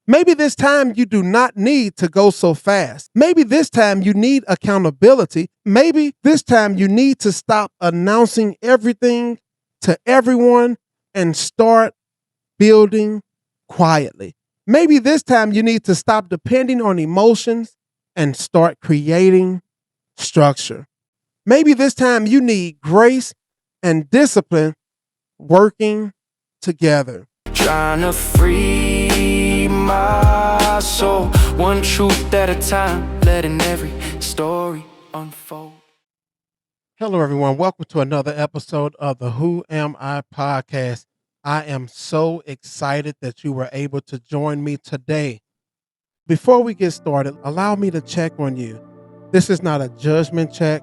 Maybe this time you do not need to go so fast. Maybe this time you need accountability. Maybe this time you need to stop announcing everything to everyone and start building quietly. Maybe this time you need to stop depending on emotions and start creating structure. Maybe this time you need grace and discipline working together. Trying to free my soul, one truth at a time, letting every story unfold. Hello, everyone. Welcome to another episode of the Who Am I podcast. I am so excited that you were able to join me today. Before we get started, allow me to check on you. This is not a judgment check,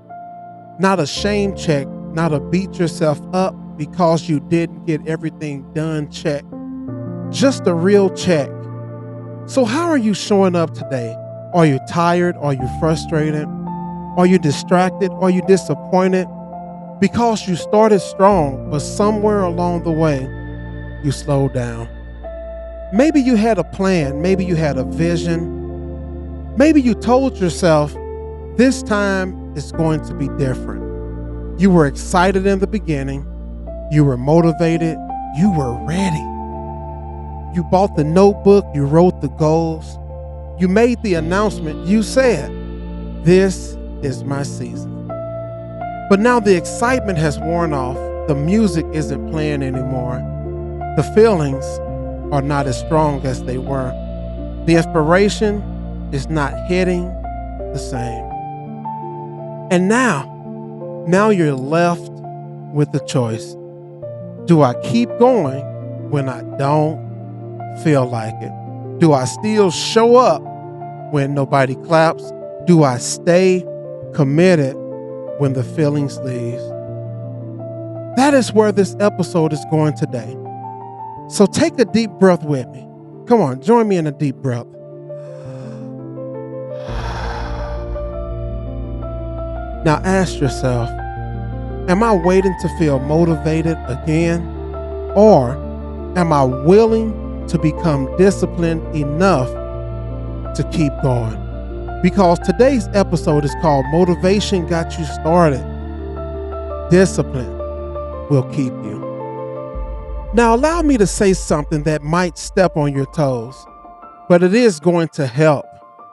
not a shame check, not a beat yourself up because you didn't get everything done check. Just a real check. So how are you showing up today? Are you tired? Are you frustrated? Are you distracted? Are you disappointed? Because you started strong, but somewhere along the way, you slowed down. Maybe you had a plan. Maybe you had a vision. Maybe you told yourself, this time is going to be different. You were excited in the beginning. You were motivated. You were ready. You bought the notebook. You wrote the goals. You made the announcement. You said, this is my season. But now the excitement has worn off. The music isn't playing anymore. The feelings are not as strong as they were. The inspiration is not hitting the same. And now you're left with the choice. Do I keep going when I don't feel like it? Do I still show up when nobody claps? Do I stay committed when the feelings leaves? That is where this episode is going today. So take a deep breath with me. Come on, join me in a deep breath. Now ask yourself, am I waiting to feel motivated again? Or am I willing to become disciplined enough to keep going? Because today's episode is called Motivation Got You Started. Discipline will keep you. Now allow me to say something that might step on your toes, but it is going to help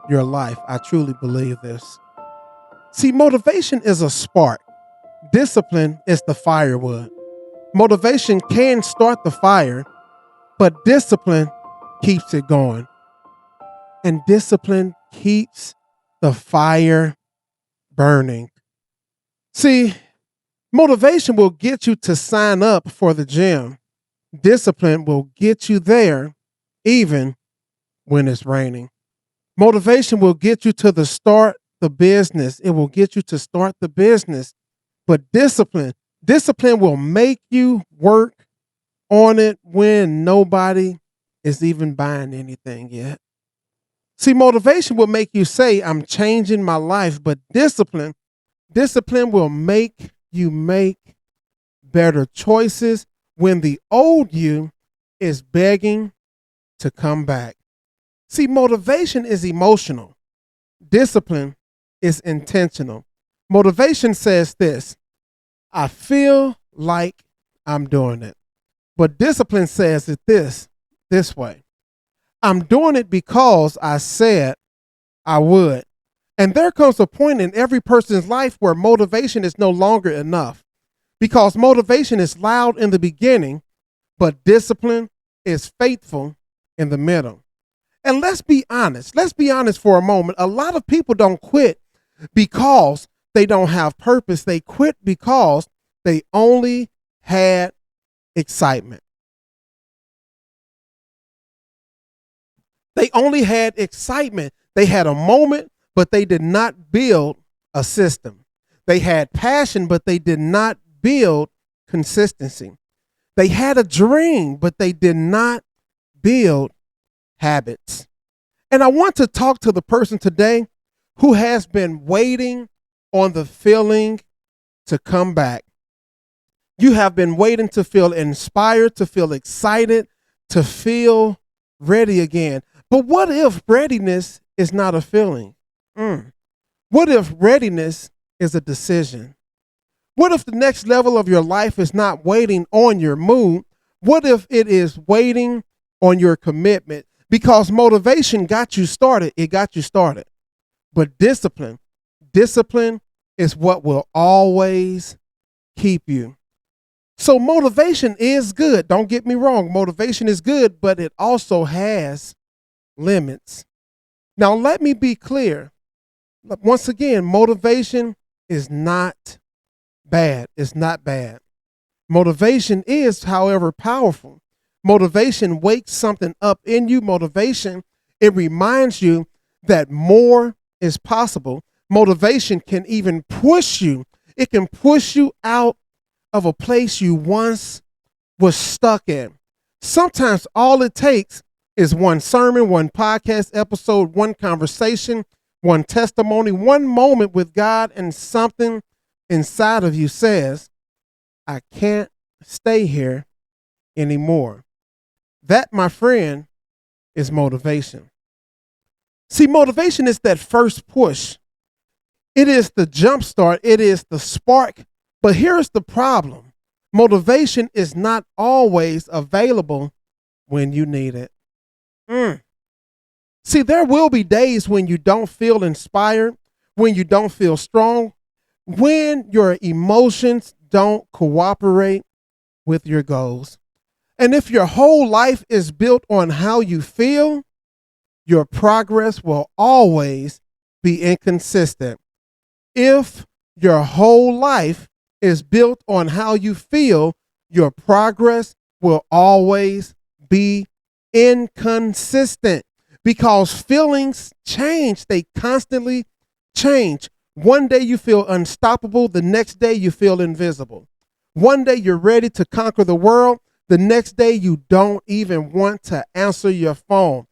your life. I truly believe this. See, motivation is a spark. Discipline is the firewood. Motivation can start the fire, but discipline keeps it going. And discipline keeps the fire burning. See, motivation will get you to sign up for the gym. Discipline will get you there even when it's raining. Motivation will get you to start the business. It will get you to start the business. But discipline will make you work on it when nobody is even buying anything yet. See, motivation will make you say, I'm changing my life, but discipline will make you make better choices when the old you is begging to come back. See, motivation is emotional. Discipline is intentional. Motivation says this, I feel like I'm doing it. But discipline says it this way. I'm doing it because I said I would. And there comes a point in every person's life where motivation is no longer enough. Because motivation is loud in the beginning, but discipline is faithful in the middle. And let's be honest for a moment. A lot of people don't quit because they don't have purpose. They quit because they only had excitement. They only had excitement. They had a moment, but they did not build a system. They had passion, but they did not build consistency. They had a dream, but they did not build habits. And I want to talk to the person today who has been waiting on the feeling to come back. You have been waiting to feel inspired, to feel excited, to feel ready again. But what if readiness is not a feeling? Mm. What if readiness is a decision? What if the next level of your life is not waiting on your mood? What if it is waiting on your commitment? Because motivation got you started, it got you started. But discipline is what will always keep you. So motivation is good. Don't get me wrong. Motivation is good, but it also has limits. Now, let me be clear. Once again, motivation is not bad. It's not bad. Motivation is, however, powerful. Motivation wakes something up in you. Motivation, it reminds you that more is possible. Motivation can even push you. It can push you out of a place you once was stuck in. Sometimes all it takes is one sermon, one podcast episode, one conversation, one testimony, one moment with God, and something inside of you says, I can't stay here anymore. That, my friend, is motivation. See, motivation is that first push. It is the jump start. It is the spark. But here's the problem. Motivation is not always available when you need it. See, there will be days when you don't feel inspired, when you don't feel strong, when your emotions don't cooperate with your goals. And if your whole life is built on how you feel, your progress will always be inconsistent. If your whole life is built on how you feel, your progress will always be inconsistent because feelings change. They constantly change. One day you feel unstoppable. The next day you feel invisible. One day you're ready to conquer the world. The next day you don't even want to answer your phone.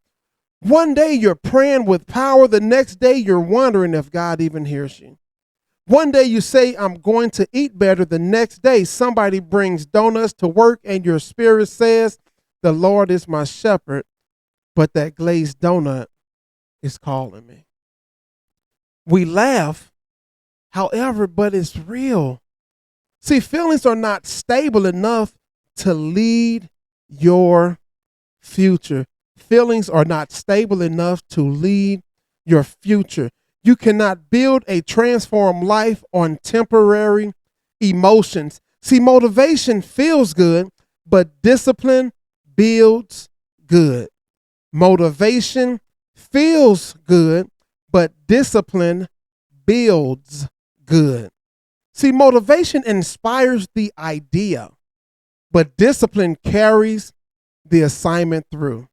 One day you're praying with power. The next day you're wondering if God even hears you. One day you say, I'm going to eat better. The next day somebody brings donuts to work and your spirit says, the Lord is my shepherd, but that glazed donut is calling me. We laugh, however, but it's real. See, feelings are not stable enough to lead your future. Feelings are not stable enough to lead your future. You cannot build a transformed life on temporary emotions. See, motivation feels good, but discipline builds good. Motivation feels good, but discipline builds good. See, motivation inspires the idea, but discipline carries the assignment through.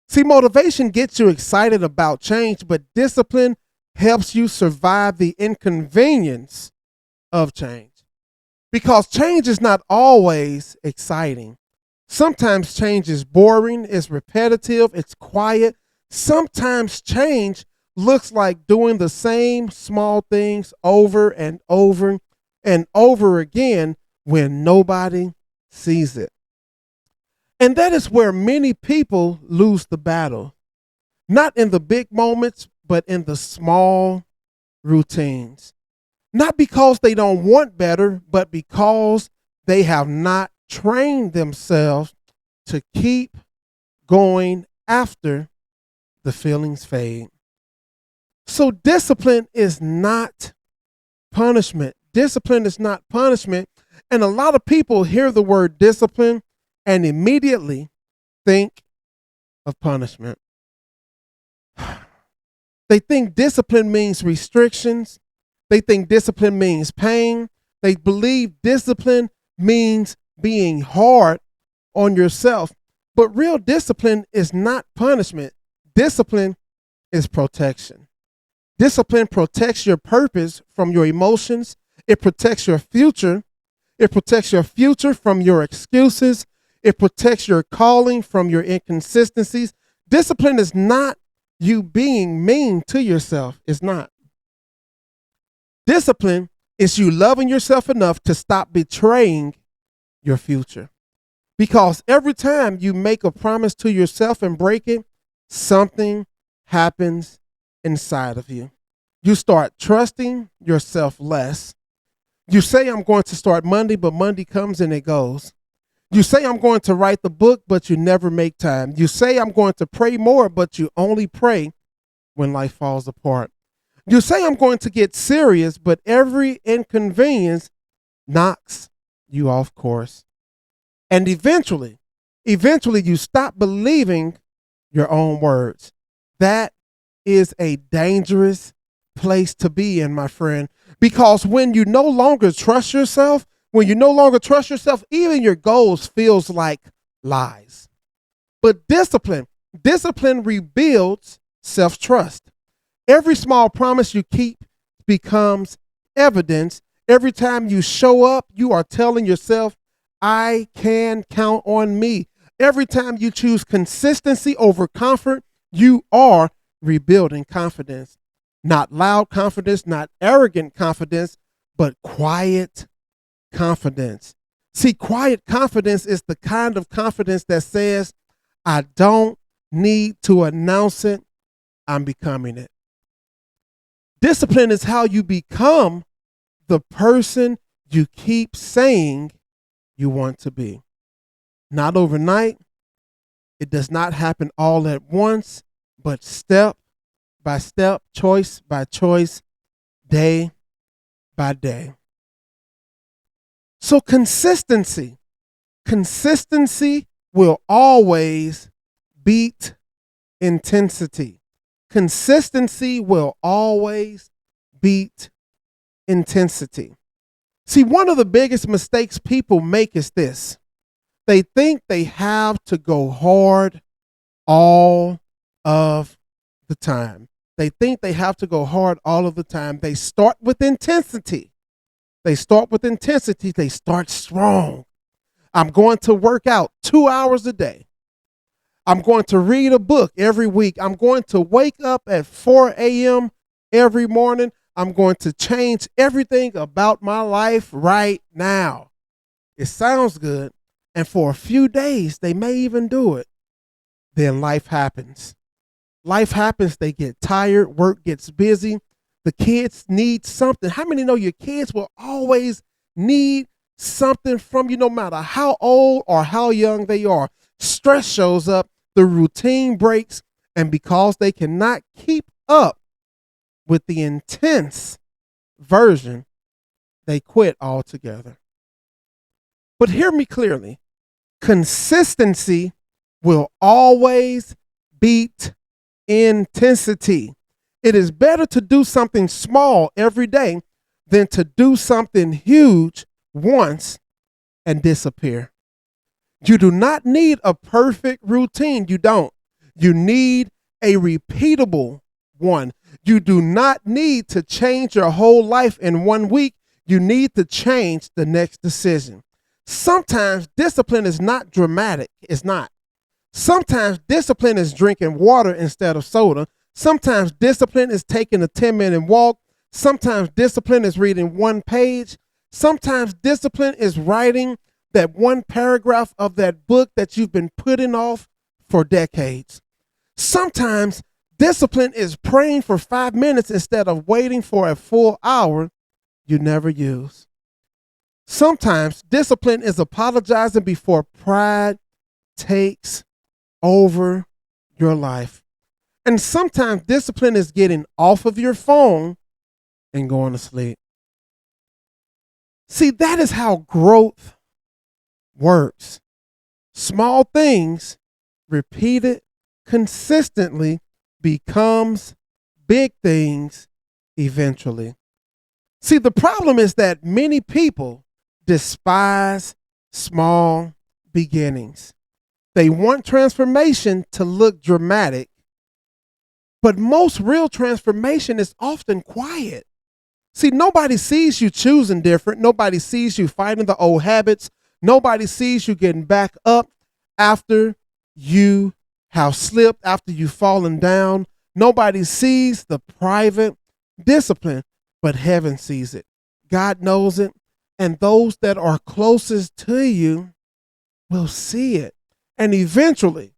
See, motivation gets you excited about change, but discipline helps you survive the inconvenience of change. Because change is not always exciting. Sometimes change is boring, it's repetitive, it's quiet. Sometimes change looks like doing the same small things over and over and over again when nobody sees it. And that is where many people lose the battle. Not in the big moments, but in the small routines. Not because they don't want better, but because they have not trained themselves to keep going after the feelings fade. So discipline is not punishment. Discipline is not punishment. And a lot of people hear the word discipline and immediately think of punishment. They think discipline means restrictions. They think discipline means pain. They believe discipline means being hard on yourself. But real discipline is not punishment. Discipline is protection. Discipline protects your purpose from your emotions. It protects your future. It protects your future from your excuses. It protects your calling from your inconsistencies. Discipline is not you being mean to yourself. It's not. Discipline is you loving yourself enough to stop betraying your future. Because every time you make a promise to yourself and break it, something happens inside of you. You start trusting yourself less. You say, I'm going to start Monday, but Monday comes and it goes. You say, I'm going to write the book, but you never make time. You say, I'm going to pray more, but you only pray when life falls apart. You say, I'm going to get serious, but every inconvenience knocks you off course. And eventually you stop believing your own words. That is a dangerous place to be in, my friend, because when you no longer trust yourself, even your goals feels like lies. But discipline rebuilds self-trust. Every small promise you keep becomes evidence. Every time you show up, you are telling yourself, I can count on me. Every time you choose consistency over comfort, you are rebuilding confidence. Not loud confidence, not arrogant confidence, but quiet confidence. See, quiet confidence is the kind of confidence that says, I don't need to announce it, I'm becoming it. Discipline is how you become the person you keep saying you want to be. Not overnight. It does not happen all at once, but step by step, choice by choice, day by day. So consistency will always beat intensity. Consistency will always beat intensity. See, one of the biggest mistakes people make is this. They think they have to go hard all of the time. They think they have to go hard all of the time. They start with intensity. They start strong. I'm going to work out 2 hours a day. I'm going to read a book every week. I'm going to wake up at 4 a.m. every morning. I'm going to change everything about my life right now. It sounds good. And for a few days, they may even do it. Then life happens. They get tired. Work gets busy. The kids need something. How many know your kids will always need something from you, no matter how old or how young they are? Stress shows up, the routine breaks, and because they cannot keep up with the intense version, they quit altogether. But hear me clearly. Consistency will always beat intensity. It is better to do something small every day than to do something huge once and disappear. You do not need a perfect routine. You don't. You need a repeatable one. You do not need to change your whole life in 1 week. You need to change the next decision. Sometimes discipline is not dramatic. It's not. Sometimes discipline is drinking water instead of soda. Sometimes discipline is taking a 10-minute walk. Sometimes discipline is reading 1 page. Sometimes discipline is writing that 1 paragraph of that book that you've been putting off for decades. Sometimes discipline is praying for 5 minutes instead of waiting for a full hour you never use. Sometimes discipline is apologizing before pride takes over your life. And sometimes discipline is getting off of your phone and going to sleep. See, that is how growth works. Small things repeated consistently becomes big things eventually. See, the problem is that many people despise small beginnings. They want transformation to look dramatic, but most real transformation is often quiet. See, nobody sees you choosing different. Nobody sees you fighting the old habits. Nobody sees you getting back up after you have slipped, after you've fallen down. Nobody sees the private discipline, but heaven sees it. God knows it. And those that are closest to you will see it. And eventually,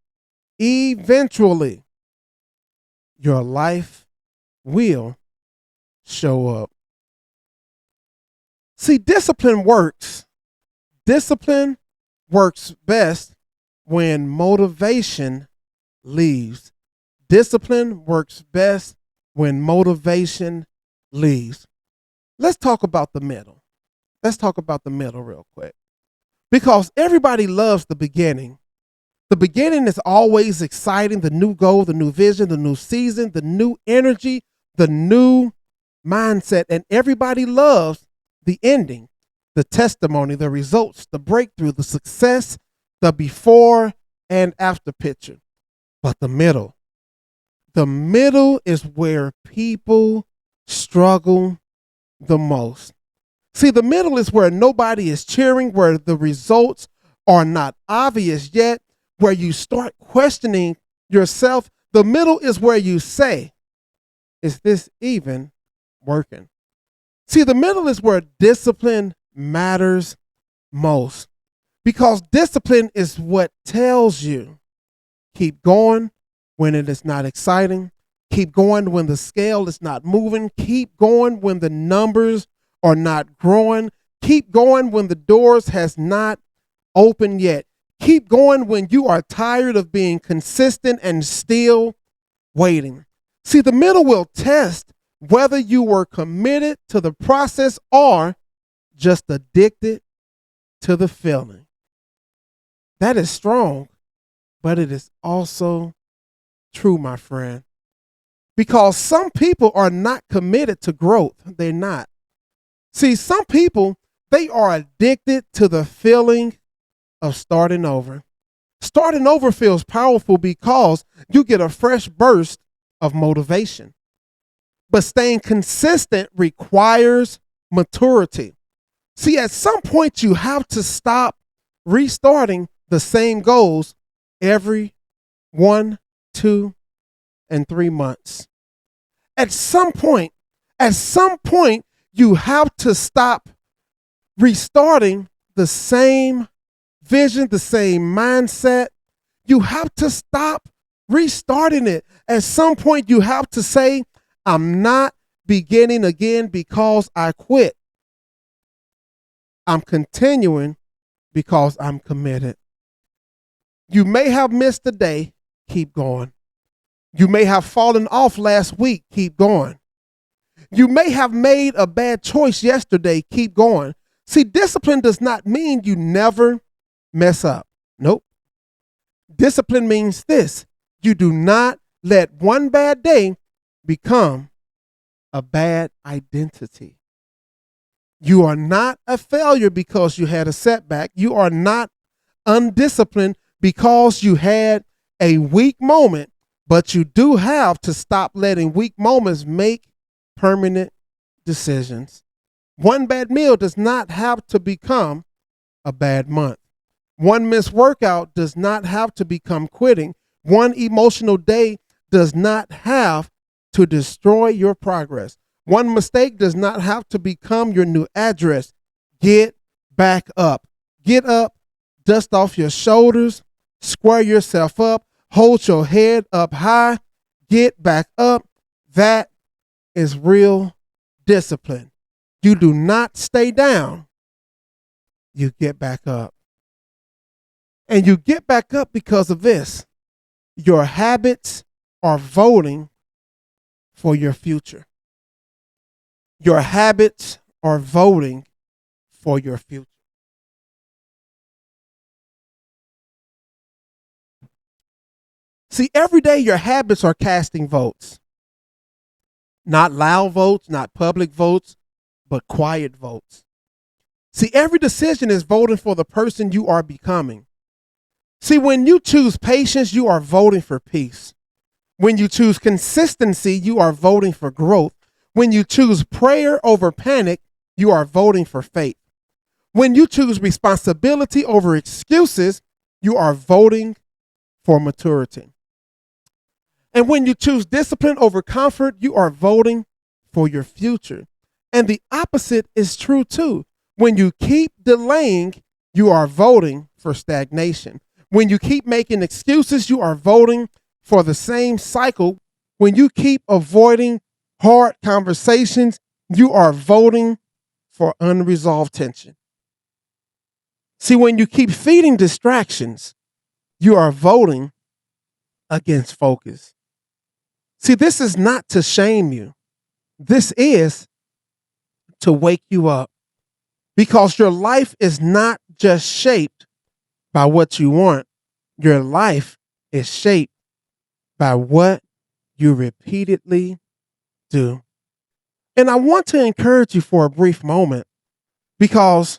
your life will show up. See, discipline works. Discipline works best when motivation leaves. Discipline works best when motivation leaves. Let's talk about the middle. Let's talk about the middle real quick. Because everybody loves the beginning. The beginning is always exciting, the new goal, the new vision, the new season, the new energy, the new mindset. And everybody loves the ending, the testimony, the results, the breakthrough, the success, the before and after picture. But the middle is where people struggle the most. See, the middle is where nobody is cheering, where the results are not obvious yet, where you start questioning yourself. The middle is where you say, is this even working? See, the middle is where discipline matters most, because discipline is what tells you keep going when it is not exciting, keep going when the scale is not moving, keep going when the numbers are not growing, keep going when the doors has not opened yet. Keep going when you are tired of being consistent and still waiting. See, the middle will test whether you were committed to the process or just addicted to the feeling. That is strong, but it is also true, my friend. Because some people are not committed to growth. They're not. See, some people, they are addicted to the feeling of starting over. Starting over feels powerful because you get a fresh burst of motivation. But staying consistent requires maturity. See, at some point, you have to stop restarting the same goals every 1, 2, and 3 months. At some point, you have to stop restarting the same vision, the same mindset. You have to stop restarting it. At some point, you have to say, I'm not beginning again because I quit. I'm continuing because I'm committed. You may have missed a day, keep going. You may have fallen off last week, keep going. You may have made a bad choice yesterday, keep going. See, discipline does not mean you never mess up. Nope. Discipline means this: you do not let one bad day become a bad identity. You are not a failure because you had a setback. You are not undisciplined because you had a weak moment, but you do have to stop letting weak moments make permanent decisions. One bad meal does not have to become a bad month. One missed workout does not have to become quitting. One emotional day does not have to destroy your progress. One mistake does not have to become your new address. Get back up. Get up, dust off your shoulders, square yourself up, hold your head up high, get back up. That is real discipline. You do not stay down. You get back up. And you get back up because of this. Your habits are voting for your future. Your habits are voting for your future. See, every day your habits are casting votes. Not loud votes, not public votes, but quiet votes. See, every decision is voting for the person you are becoming. See, when you choose patience, you are voting for peace. When you choose consistency, you are voting for growth. When you choose prayer over panic, you are voting for faith. When you choose responsibility over excuses, you are voting for maturity. And when you choose discipline over comfort, you are voting for your future. And the opposite is true too. When you keep delaying, you are voting for stagnation. When you keep making excuses, you are voting for the same cycle When you keep avoiding hard conversations, you are voting for unresolved tension. See, when you keep feeding distractions, you are voting against focus. See, this is not to shame you. This is to wake you up because your life is not just shaped by what you want. Your life is shaped by what you repeatedly do. And I want to encourage you for a brief moment because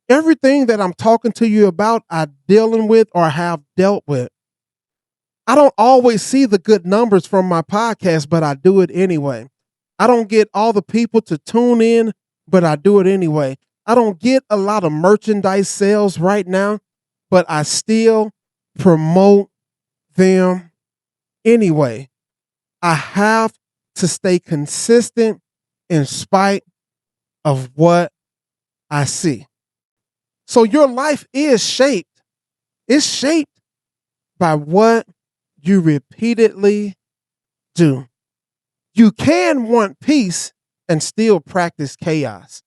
everything that I'm talking to you about, I'm dealing with or have dealt with. I don't always see the good numbers from my podcast, but I do it anyway. I don't get all the people to tune in, but I do it anyway. I don't get a lot of merchandise sales right now, but I still promote them anyway. I have to stay consistent in spite of what I see. So your life is shaped. It's shaped by what you repeatedly do. You can want peace and still practice chaos.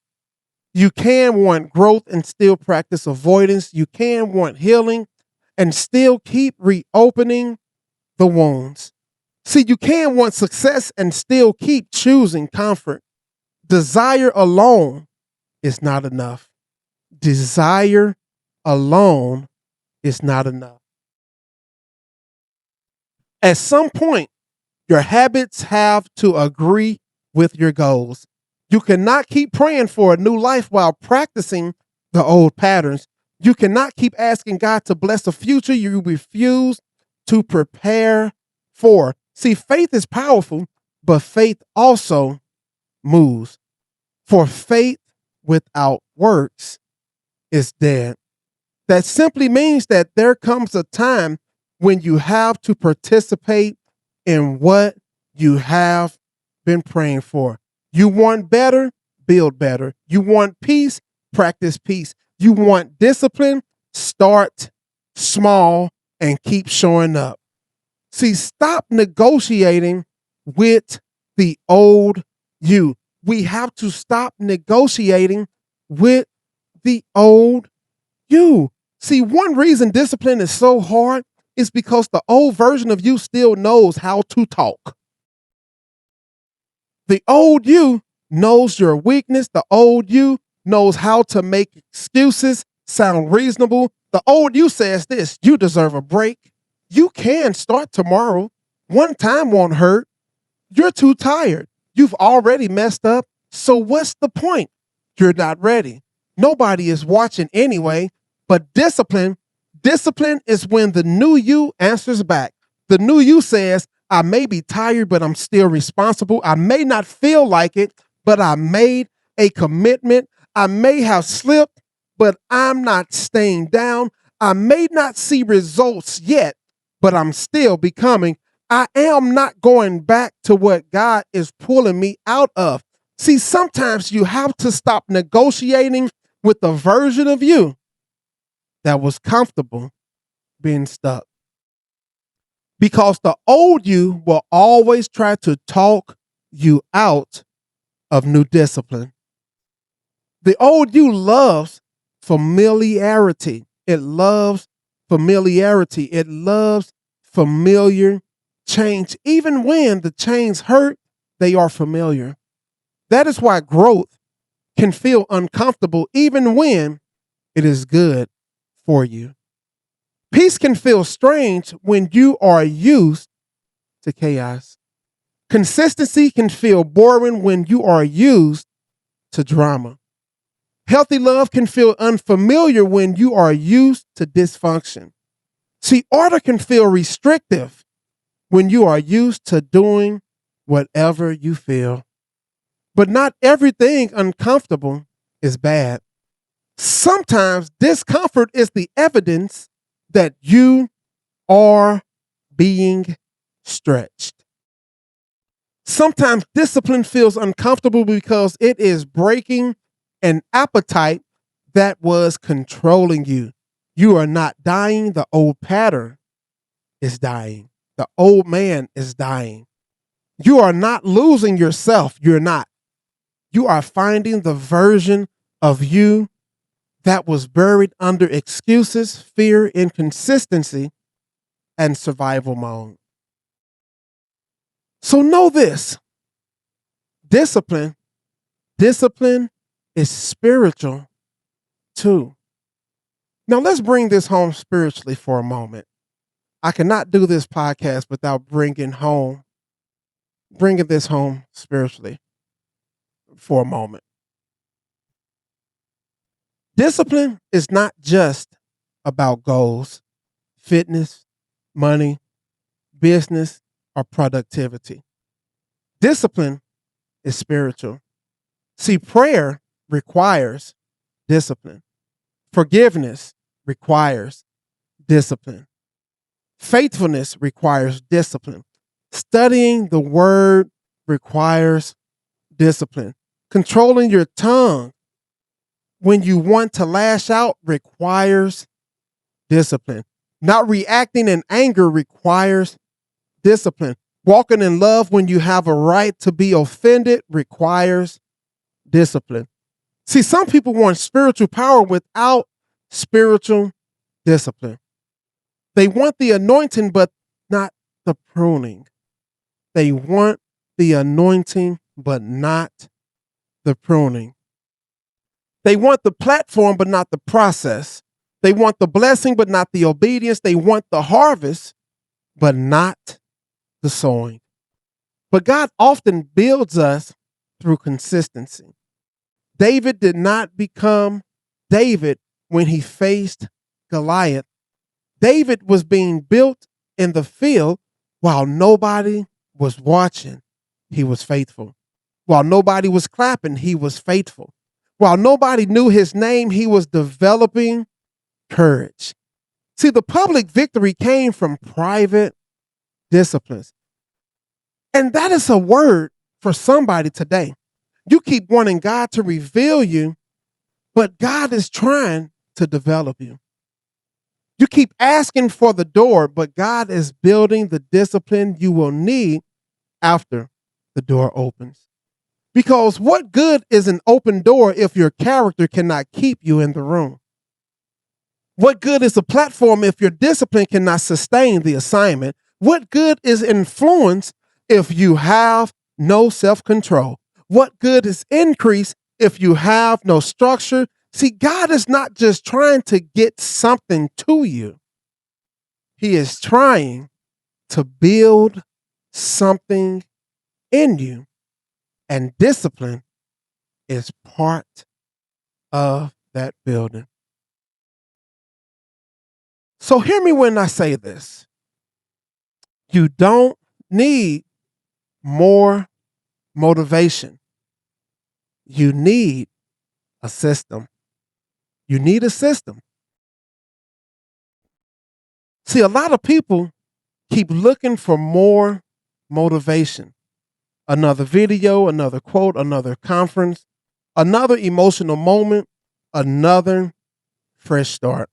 You can want growth and still practice avoidance. You can want healing and still keep reopening the wounds. See, you can want success and still keep choosing comfort. Desire alone is not enough. Desire alone is not enough. At some point, your habits have to agree with your goals. You cannot keep praying for a new life while practicing the old patterns. You cannot keep asking God to bless a future you refuse to prepare for. See, faith is powerful, but faith also moves. For faith without works is dead. That simply means that there comes a time when you have to participate in what you have been praying for. You want better, build better. You want peace, practice peace. You want discipline, start small and keep showing up. See, stop negotiating with the old you. We have to stop negotiating with the old you. See, one reason discipline is so hard is because the old version of you still knows how to talk. The old you knows your weakness. The old you knows how to make excuses sound reasonable. The old you says this: you deserve a break. You can start tomorrow. One time won't hurt. You're too tired. You've already messed up. So what's the point? You're not ready. Nobody is watching anyway. But discipline is when the new you answers back. The new you says, I may be tired, but I'm still responsible. I may not feel like it, but I made a commitment. I may have slipped, but I'm not staying down. I may not see results yet, but I'm still becoming. I am not going back to what God is pulling me out of. See, sometimes you have to stop negotiating with the version of you that was comfortable being stuck. Because the old you will always try to talk you out of new discipline. The old you loves familiarity. It loves familiarity. It loves familiar change. Even when the change hurt, they are familiar. That is why growth can feel uncomfortable even when it is good for you. Peace can feel strange when you are used to chaos. Consistency can feel boring when you are used to drama. Healthy love can feel unfamiliar when you are used to dysfunction. See, order can feel restrictive when you are used to doing whatever you feel. But not everything uncomfortable is bad. Sometimes discomfort is the evidence that you are being stretched. Sometimes discipline feels uncomfortable because it is breaking an appetite that was controlling you. You are not dying. The old pattern is dying. The old man is dying. You are not losing yourself. You're not. You are finding the version of you that was buried under excuses, fear, inconsistency, and survival mode. So know this: discipline, discipline is spiritual too. Now let's bring this home spiritually for a moment. I cannot do this podcast without bringing this home spiritually for a moment. Discipline is not just about goals, fitness, money, business, or productivity. Discipline is spiritual. See, prayer requires discipline. Forgiveness requires discipline. Faithfulness requires discipline. Studying the word requires discipline. Controlling your tongue when you want to lash out requires discipline. Not reacting in anger requires discipline. Walking in love when you have a right to be offended requires discipline. See, some people want spiritual power without spiritual discipline. They want the anointing, but not the pruning. They want the anointing, but not the pruning. They want the platform, but not the process. They want the blessing, but not the obedience. They want the harvest, but not the sowing. But God often builds us through consistency. David did not become David when he faced Goliath. David was being built in the field while nobody was watching. He was faithful. While nobody was clapping, he was faithful. While nobody knew his name, he was developing courage. See, the public victory came from private disciplines. And that is a word for somebody today. You keep wanting God to reveal you, but God is trying to develop you. You keep asking for the door, but God is building the discipline you will need after the door opens. Because what good is an open door if your character cannot keep you in the room? What good is a platform if your discipline cannot sustain the assignment? What good is influence if you have no self-control? What good is increase if you have no structure? See, God is not just trying to get something to you. He is trying to build something in you. And discipline is part of that building. So hear me when I say this. You don't need more motivation. You need a system. You need a system. See, a lot of people keep looking for more motivation. Another video, another quote, another conference, another emotional moment, another fresh start.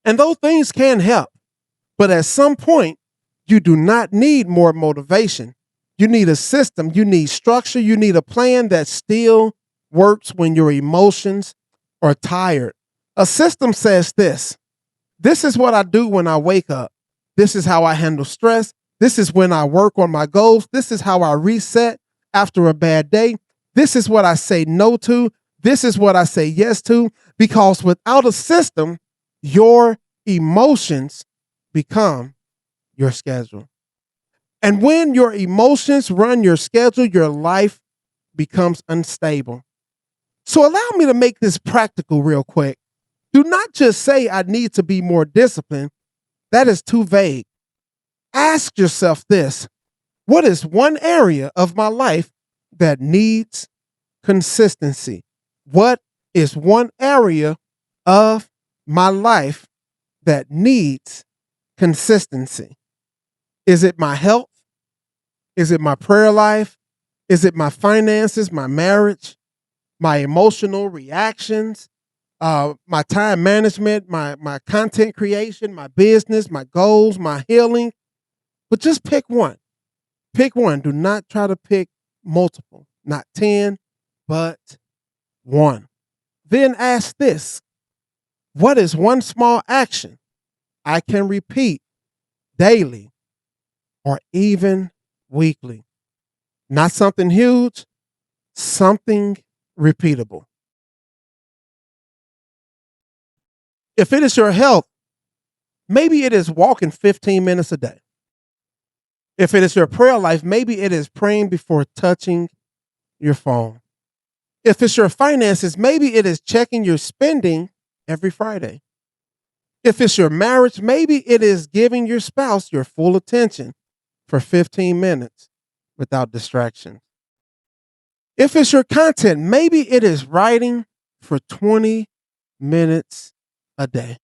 And those things can help. But at some point, you do not need more motivation. You need a system. You need structure. You need a plan that still works when your emotions are tired. A system says this. This is what I do when I wake up. This is how I handle stress. This is when I work on my goals. This is how I reset after a bad day. This is what I say no to. This is what I say yes to. Because without a system, your emotions become your schedule. And when your emotions run your schedule, your life becomes unstable. So allow me to make this practical real quick. Do not just say I need to be more disciplined. That is too vague. Ask yourself this: what is one area of my life that needs consistency? What is one area of my life that needs consistency? Is it my health? Is it my prayer life? Is it my finances, my marriage, my emotional reactions, my time management, my content creation, my business, my goals, my healing? But just pick one. Pick one. Do not try to pick multiple, not 10, but one. Then ask this: what is one small action I can repeat daily or even weekly? Not something huge, something repeatable. If it is your health, maybe it is walking 15 minutes a day. If it is your prayer life, maybe it is praying before touching your phone. If it's your finances, maybe it is checking your spending every Friday. If it's your marriage, maybe it is giving your spouse your full attention for 15 minutes without distraction. If it's your content, maybe it is writing for 20 minutes a day.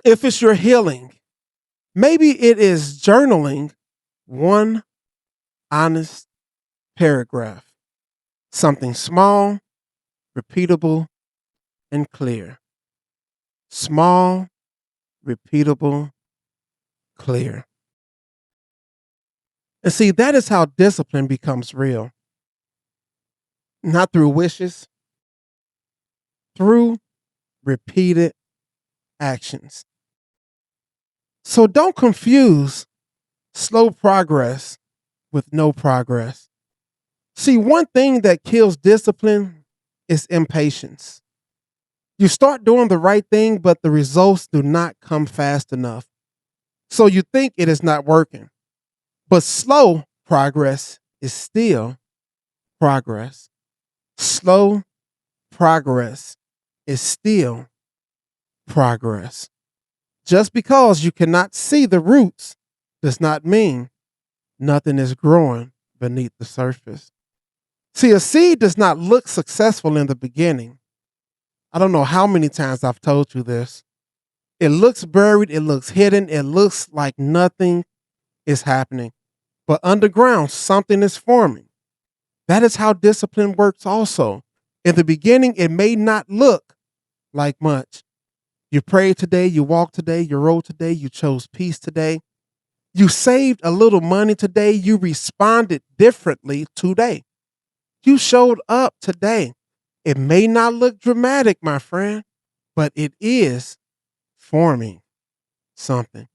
If it's your healing, maybe it is journaling one honest paragraph. Something small, repeatable, and clear. Small, repeatable, clear. And see, that is how discipline becomes real. Not through wishes, through repeated actions. So don't confuse slow progress with no progress. See, one thing that kills discipline is impatience. You start doing the right thing, but the results do not come fast enough. So you think it is not working. But slow progress is still progress. Slow progress is still progress. Just because you cannot see the roots does not mean nothing is growing beneath the surface. See, a seed does not look successful in the beginning. I don't know how many times I've told you this. It looks buried, it looks hidden, it looks like nothing is happening. But underground, something is forming. That is how discipline works also. In the beginning, it may not look like much. You prayed today, you walked today, you wrote today, you chose peace today. You saved a little money today, you responded differently today. You showed up today. It may not look dramatic, my friend, but it is forming something.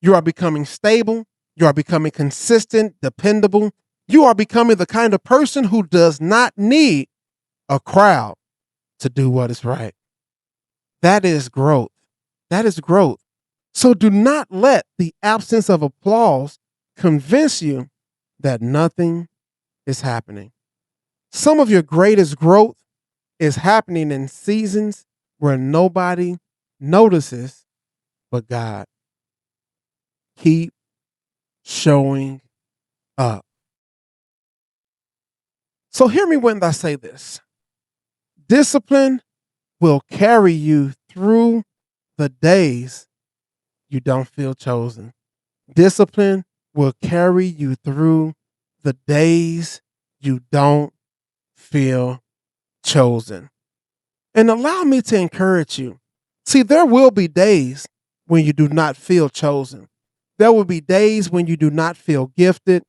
You are becoming stable. You are becoming consistent, dependable. You are becoming the kind of person who does not need a crowd to do what is right. That is growth. That is growth. So do not let the absence of applause convince you that nothing is happening. Some of your greatest growth is happening in seasons where nobody notices but God. Keep showing up. So hear me when I say this. Discipline will carry you through the days you don't feel chosen. Discipline will carry you through the days you don't feel chosen. And allow me to encourage you. See, there will be days when you do not feel chosen. There will be days when you do not feel gifted.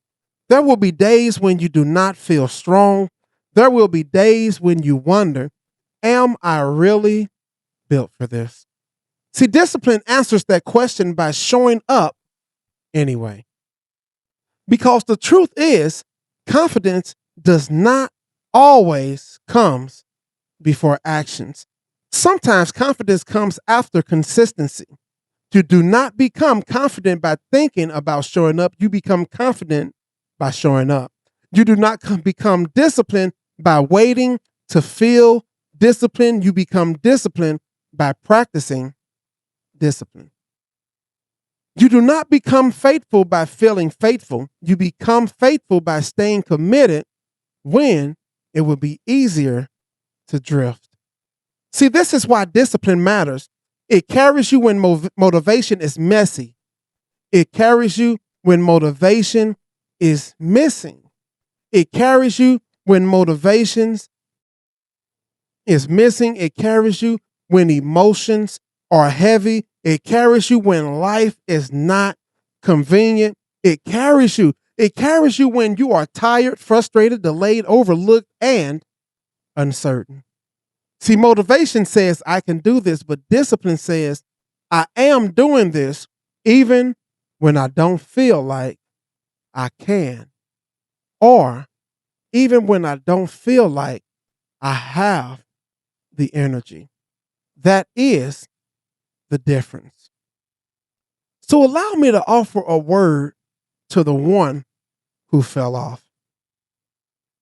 There will be days when you do not feel strong. There will be days when you wonder, am I really built for this? See, discipline answers that question by showing up anyway. Because the truth is, confidence does not always comes before actions. Sometimes confidence comes after consistency. You do not become confident by thinking about showing up. You become confident by showing up. You do not become disciplined by waiting to feel disciplined. You become disciplined by practicing discipline. You do not become faithful by feeling faithful. You become faithful by staying committed when it will be easier to drift. See, this is why discipline matters. It carries you when motivation is messy. It carries you when motivation is missing. It carries you when motivations is missing. It carries you when emotions are heavy. It carries you when life is not convenient. It carries you. It carries you when you are tired, frustrated, delayed, overlooked, and uncertain. See, motivation says I can do this, but discipline says I am doing this even when I don't feel like I can, or even when I don't feel like I have the energy. That is the difference. So allow me to offer a word to the one who fell off.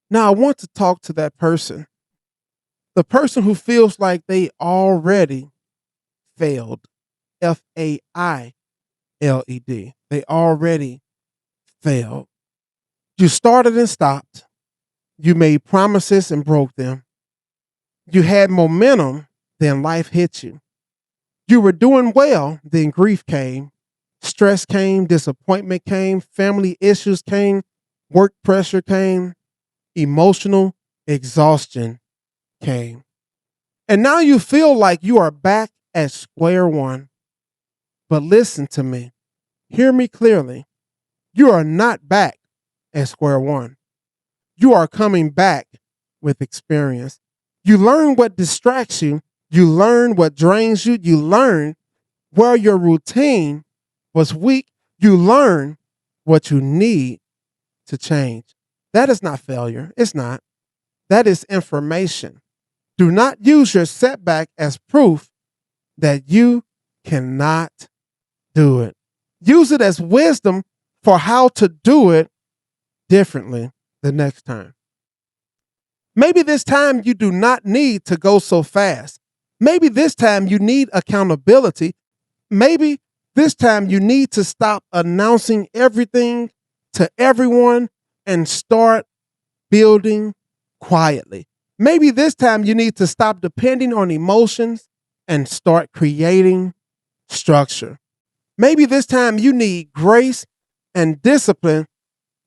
Now, I want to talk to that person, the person who feels like they already failed. FAILED. They already failed. You started and stopped. You made promises and broke them. You had momentum, then life hit you. You were doing well, then grief came. Stress came, disappointment came, family issues came, work pressure came, emotional exhaustion came. And now you feel like you are back at square one. But listen to me. Hear me clearly. You are not back at square one. You are coming back with experience. You learn what distracts you. You learn what drains you. You learn where your routine was weak. You learn what you need to change. That is not failure. It's not. That is information. Do not use your setback as proof that you cannot do it. Use it as wisdom for how to do it differently the next time. Maybe this time you do not need to go so fast. Maybe this time you need accountability. Maybe this time you need to stop announcing everything to everyone and start building quietly. Maybe this time you need to stop depending on emotions and start creating structure. Maybe this time you need grace and discipline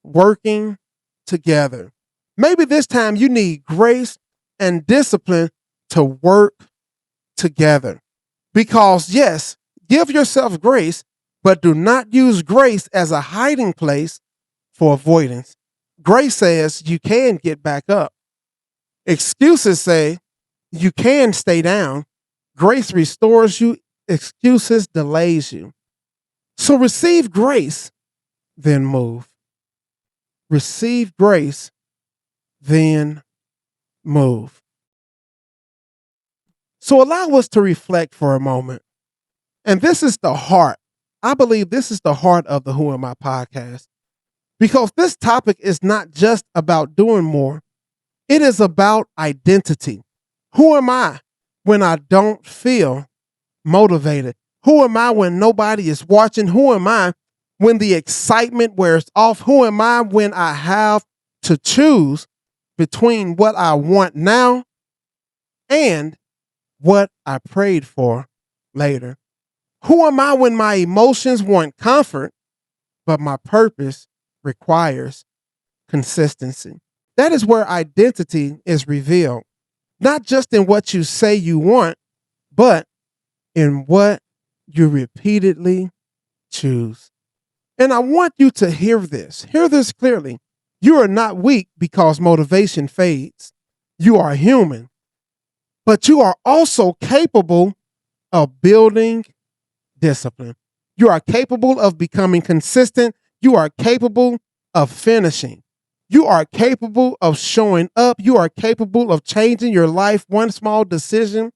working together. Maybe this time you need grace and discipline to work together. Because, yes, give yourself grace, but do not use grace as a hiding place for avoidance. Grace says you can get back up. Excuses say you can stay down. Grace restores you. Excuses delays you. So receive grace, then move. Receive grace, then move. So allow us to reflect for a moment. And this is the heart. I believe this is the heart of the Who Am I podcast. Because this topic is not just about doing more. It is about identity. Who am I when I don't feel motivated? Who am I when nobody is watching? Who am I when the excitement wears off? Who am I when I have to choose between what I want now and what I prayed for later? Who am I when my emotions want comfort, but my purpose requires consistency? That is where identity is revealed, not just in what you say you want, but in what you repeatedly choose. And I want you to hear this. Hear this clearly. You are not weak because motivation fades. You are human, but you are also capable of building discipline. You are capable of becoming consistent. You are capable of finishing. You are capable of showing up. You are capable of changing your life one small decision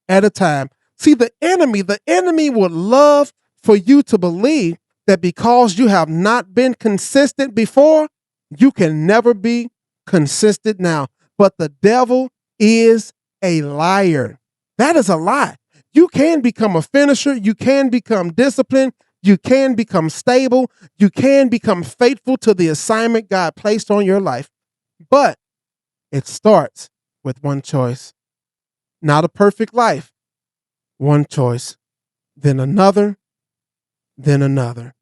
at a time. See, the enemy would love for you to believe that because you have not been consistent before, you can never be consistent now. But the devil is a liar. That is a lie. You can become a finisher. You can become disciplined. You can become stable. You can become faithful to the assignment God placed on your life. But it starts with one choice. Not a perfect life. One choice. Then another. Then another.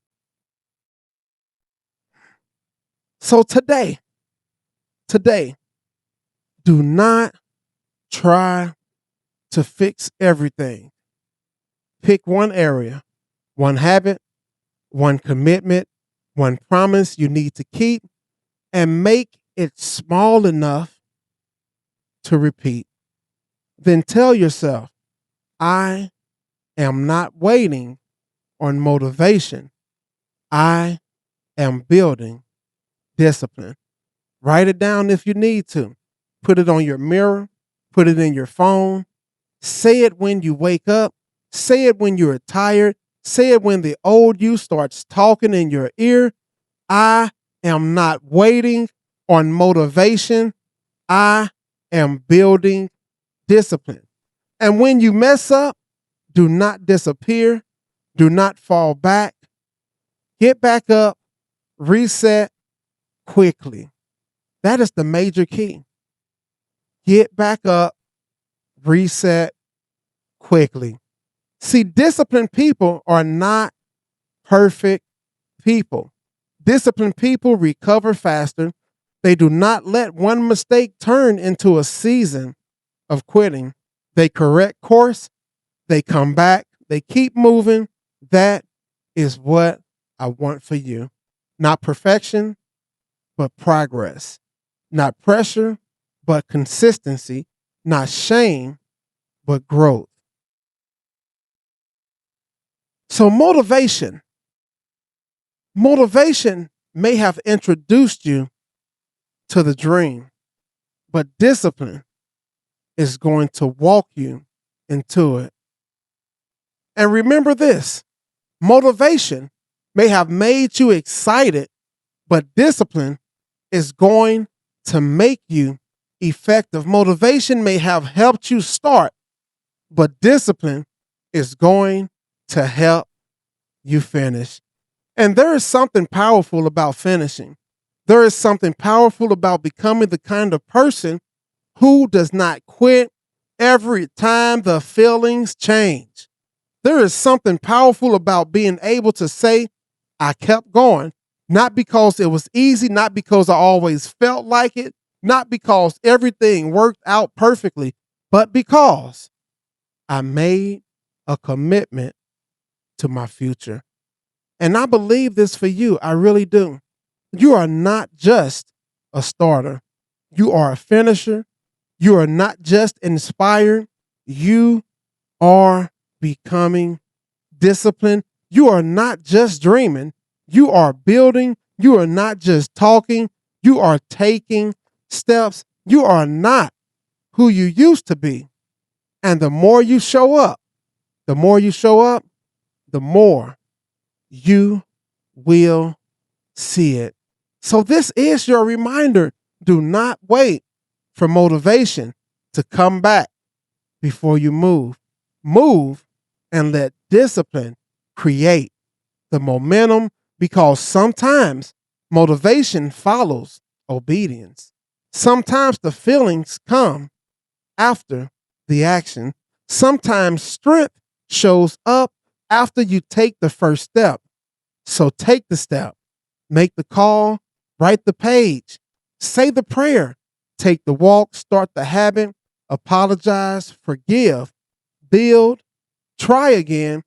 So today, do not try to fix everything. Pick one area, one habit, one commitment, one promise you need to keep, and make it small enough to repeat. Then tell yourself, I am not waiting on motivation. I am building discipline. Write it down if you need to. Put it on your mirror, put it in your phone. Say it when you wake up. Say it when you're tired. Say it when the old you starts talking in your ear. I am not waiting on motivation. I am building discipline. And when you mess up, do not disappear. Do not fall back. Get back up, reset quickly. That is the major key. Get back up, reset quickly. See, disciplined people are not perfect people. Disciplined people recover faster. They do not let one mistake turn into a season of quitting. They correct course. They come back. They keep moving. That is what I want for you. Not perfection, but progress. Not pressure, but consistency. Not shame, but growth. So motivation may have introduced you to the dream, but discipline is going to walk you into it. And remember this, motivation may have made you excited, but discipline is going to make you effective. Motivation may have helped you start, but discipline is going to help you finish. And there is something powerful about finishing. There is something powerful about becoming the kind of person who does not quit every time the feelings change. There is something powerful about being able to say, I kept going, not because it was easy, not because I always felt like it, not because everything worked out perfectly, but because I made a commitment to my future. And I believe this for you. I really do. You are not just a starter. You are a finisher. You are not just inspired. You are becoming disciplined. You are not just dreaming. You are building. You are not just talking. You are taking steps. You are not who you used to be. And the more you show up, the more you show up, the more you will see it. So this is your reminder. Do not wait for motivation to come back before you move. Move and let discipline create the momentum, because sometimes motivation follows obedience. Sometimes the feelings come after the action. Sometimes strength shows up after you take the first step. So take the step, make the call, write the page, say the prayer, take the walk, start the habit, apologize, forgive, build, try again.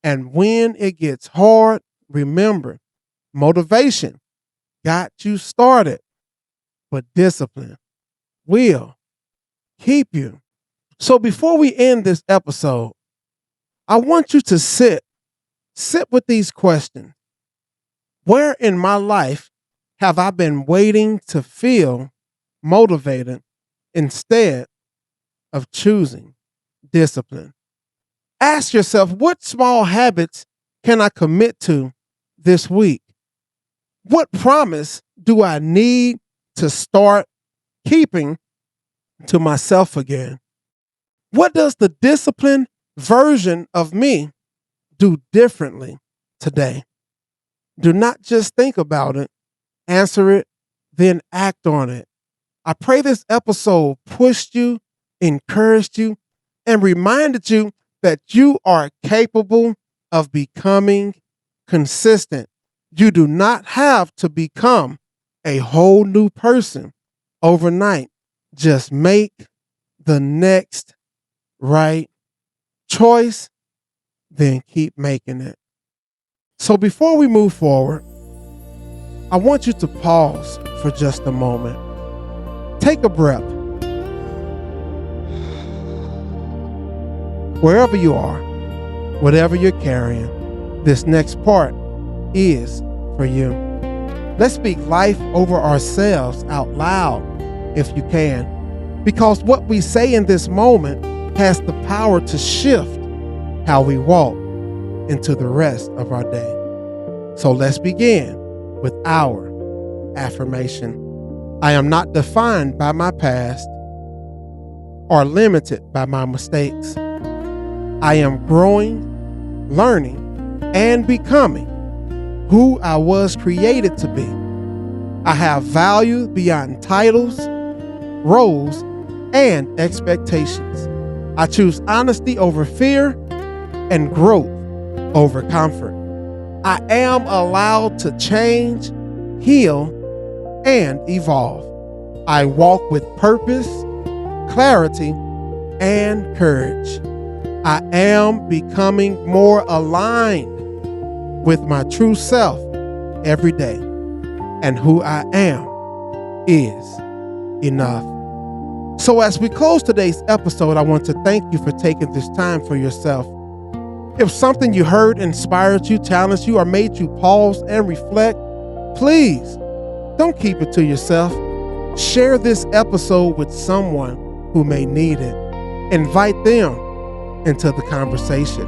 And when it gets hard, remember, motivation got you started, but discipline will keep you. So before we end this episode, I want you to sit with these questions. Where in my life have I been waiting to feel motivated instead of choosing discipline? Ask yourself, what small habits can I commit to this week? What promise do I need to start keeping to myself again? What does the disciplined version of me do differently today? Do not just think about it, answer it, then act on it. I pray this episode pushed you, encouraged you, and reminded you that you are capable of becoming consistent. You do not have to become a whole new person overnight. Just make the next right choice, then keep making it. So before we move forward, I want you to pause for just a moment. Take a breath. Wherever you are, whatever you're carrying, this next part is for you. Let's speak life over ourselves out loud if you can, because what we say in this moment has the power to shift how we walk into the rest of our day. So let's begin with our affirmation. I am not defined by my past or limited by my mistakes. I am growing, learning, and becoming who I was created to be. I have value beyond titles, roles, and expectations. I choose honesty over fear and growth over comfort. I am allowed to change, heal, and evolve. I walk with purpose, clarity, and courage. I am becoming more aligned with my true self every day. And who I am is enough. So as we close today's episode, I want to thank you for taking this time for yourself. If something you heard inspired you, challenged you, or made you pause and reflect, please don't keep it to yourself. Share this episode with someone who may need it. Invite them into the conversation.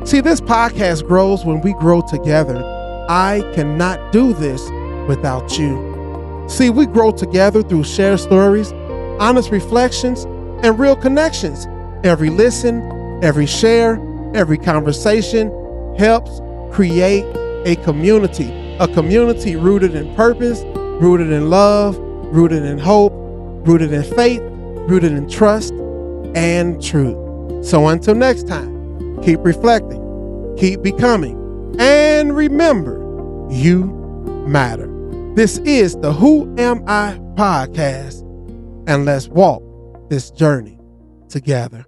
See, this podcast grows when we grow together. I cannot do this without you. See, we grow together through shared stories, honest reflections, and real connections. Every listen, every share, every conversation helps create a community rooted in purpose, rooted in love, rooted in hope, rooted in faith, rooted in trust and truth. So until next time, keep reflecting, keep becoming, and remember, you matter. This is the Who Am I podcast, and let's walk this journey together.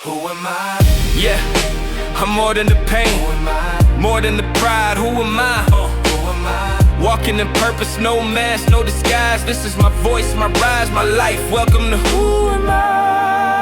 Who am I? Yeah, I'm more than the pain, more than the pride. Who am I? Walking in purpose, no mask, no disguise. This is my voice, my rise, my life. Welcome to Who Am I?